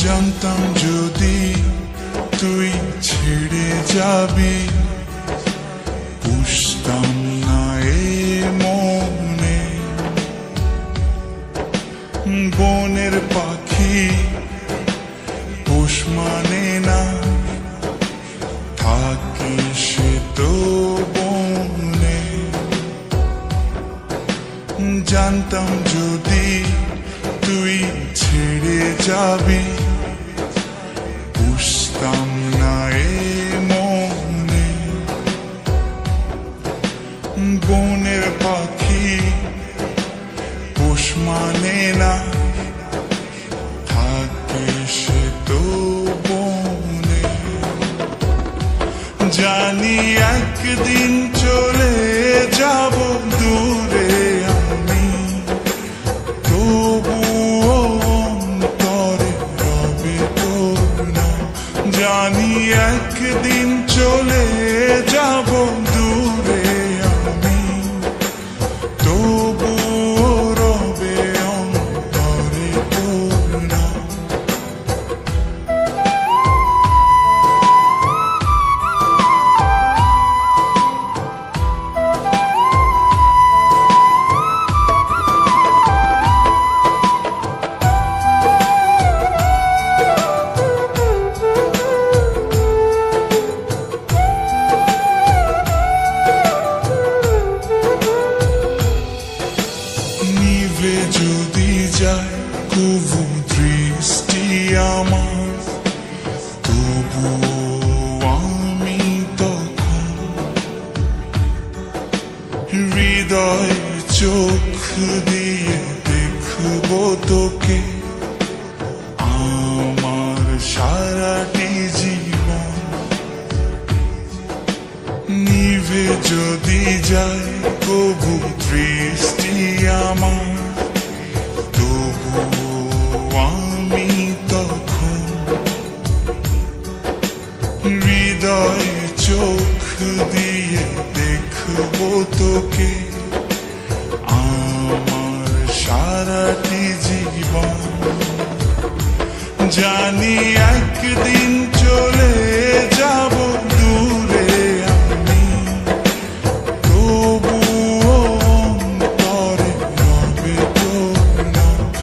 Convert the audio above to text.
জানতাম যদি তুই ছেড়ে যাবি, বুঝতাম না এ মনে। বনের পাখি পোষ মানে না, থাকি সে তো বনে। জানতাম যদি তুই ছেড়ে যাবি, বুঝতাম না এ মনে। বনের পাখি পোষ মানে না, থাকে সে তো বনে। জানি একদিন চলে যাব দূরে আমি, তবুও অন্তরে রবে তোর নাম। জানি একদিন চলে যাব দূরে আমি, তবুও রবে অন্তরে তোর নাম। নিভে যদি যায় কবু দৃষ্টি আমার, তবুও আমি তখন হৃদয় চোখ দিয়ে দেখব তোকে আমার সারাটি জীবন। নিভে যদি যায় কবু দৃষ্টি আমার, তবুও আমি তখন হৃদয় চোখ দিয়ে দেখব তোকে আমার সারাটি জীবন। জানি একদিন চলে যাব